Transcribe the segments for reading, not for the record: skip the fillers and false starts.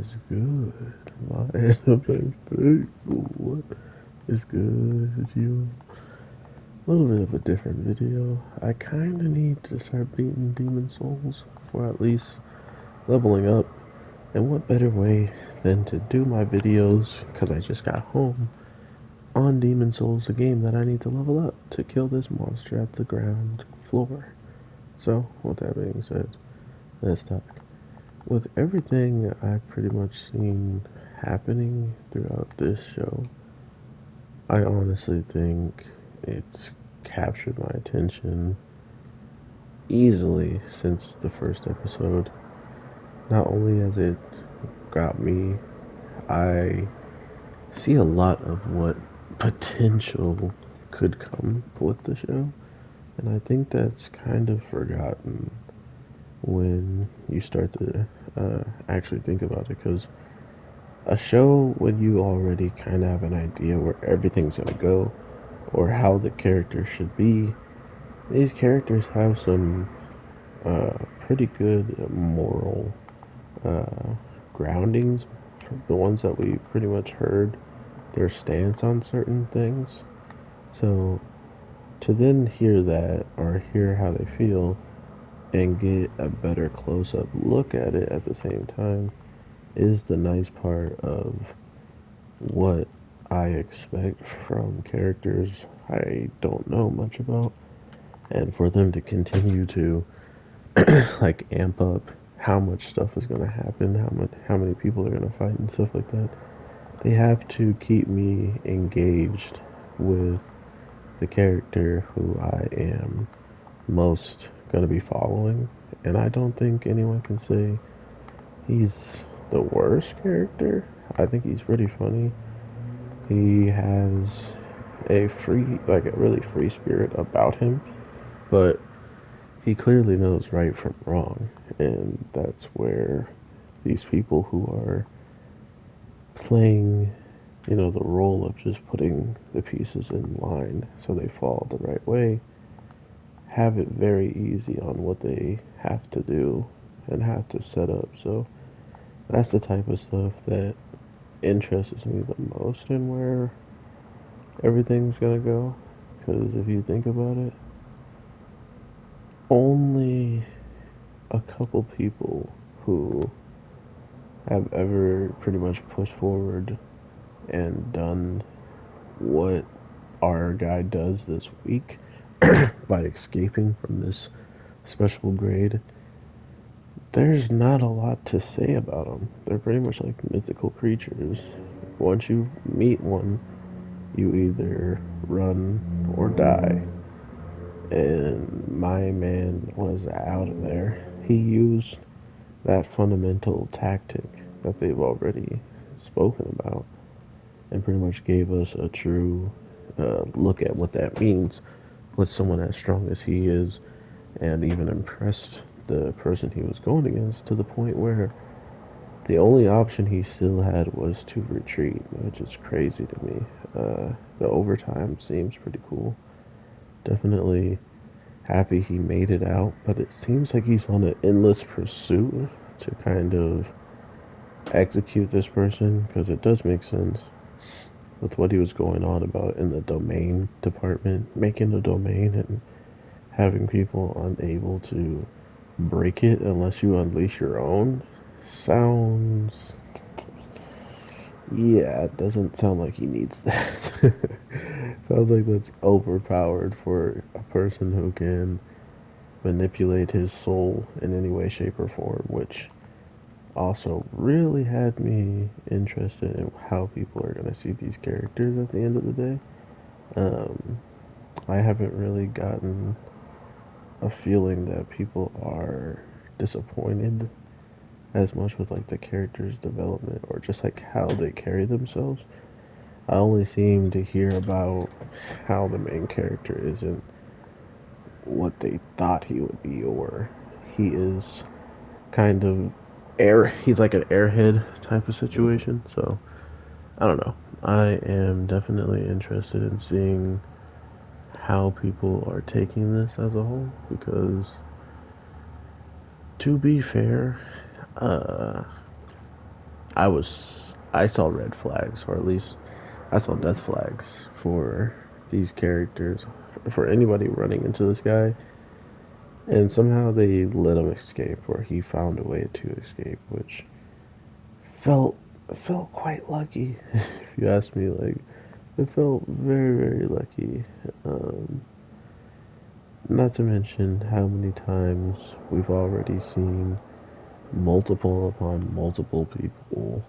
is good? My anime people, what is good with you? A little bit of a different video. I kinda need to start beating Demon Souls for at least leveling up. And what better way than to do my videos, because I just got home, on Demon Souls, a game that I need to level up to kill this monster at the ground floor. So, with that being said, let's talk. With everything I've pretty much seen happening throughout this show, I honestly think it's captured my attention easily since the first episode. Not only has it got me, I see a lot of what potential could come with the show, and I think that's kind of forgotten when you start to actually think about it, because a show when you already kind of have an idea where everything's going to go or how the character should be, these characters have some pretty good moral uh, groundings, the ones that we pretty much heard their stance on certain things. So to then hear that or hear how they feel and get a better close up look at it at the same time is the nice part of what I expect from characters I don't know much about, and for them to continue to like amp up how much stuff is going to happen, how many people are going to fight and stuff like that. They have to keep me engaged with the character who I am most going to be following, and I don't think anyone can say he's the worst character. I think he's pretty funny. He has like a really free spirit about him, but he clearly knows right from wrong, and that's where these people who are playing, the role of just putting the pieces in line so they fall the right way, have it very easy on what they have to do and have to set up. So that's the type of stuff that interests me the most in where everything's gonna go. Because if you think about it, only a couple people who have ever pretty much pushed forward and done what our guy does this week by escaping from this special grade. There's not a lot to say about them. They're pretty much like mythical creatures. Once you meet one, you either run or die. And my man was out of there. He used that fundamental tactic that they've already spoken about and pretty much gave us a true look at what that means with someone as strong as he is, and even impressed the person he was going against to the point where the only option he still had was to retreat, which is crazy to me. The overtime seems pretty cool. Definitely happy he made it out, but it seems like he's on an endless pursuit to kind of execute this person, because it does make sense with what he was going on about in the domain department, making a domain and having people unable to break it unless you unleash your own. Sounds, yeah, it doesn't sound like he needs that. Sounds like that's overpowered for a person who can manipulate his soul in any way, shape, or form, which also really had me interested in how people are going to see these characters at the end of the day. Um, I haven't really gotten a feeling that people are disappointed as much with like the characters' development or just like how they carry themselves. I only seem to hear about how the main character isn't what they thought he would be, or he is kind of he's like an airhead type of situation. So I don't know. I am definitely interested in seeing how people are taking this as a whole, because to be fair, uh, I saw red flags, or at least I saw death flags for these characters, for anybody running into this guy, and somehow they let him escape, or he found a way to escape, which felt felt quite lucky, if you ask me. Like, it felt very, very lucky. Um, Not to mention how many times we've already seen multiple upon multiple people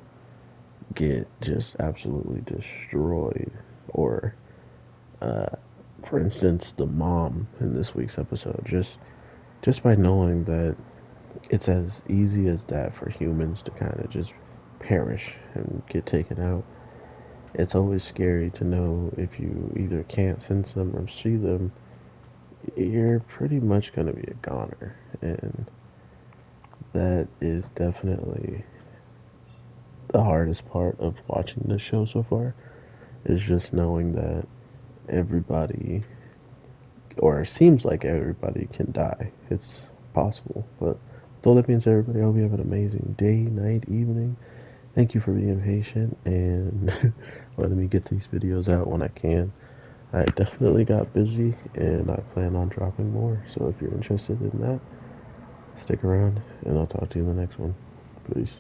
get just absolutely destroyed. Or, uh, for instance, the mom in this week's episode. Just by knowing that it's as easy as that for humans to kind of just perish and get taken out. It's always scary to know if you either can't sense them or see them, you're pretty much going to be a goner. And that is definitely the hardest part of watching this show so far, is just knowing that everybody, or it seems like everybody, can die. It's possible. But with all that being said, everybody, I hope you have an amazing day, night, evening. Thank you for being patient and letting me get these videos out when I can. I definitely got busy and I plan on dropping more. So if you're interested in that, stick around and I'll talk to you in the next one. Peace.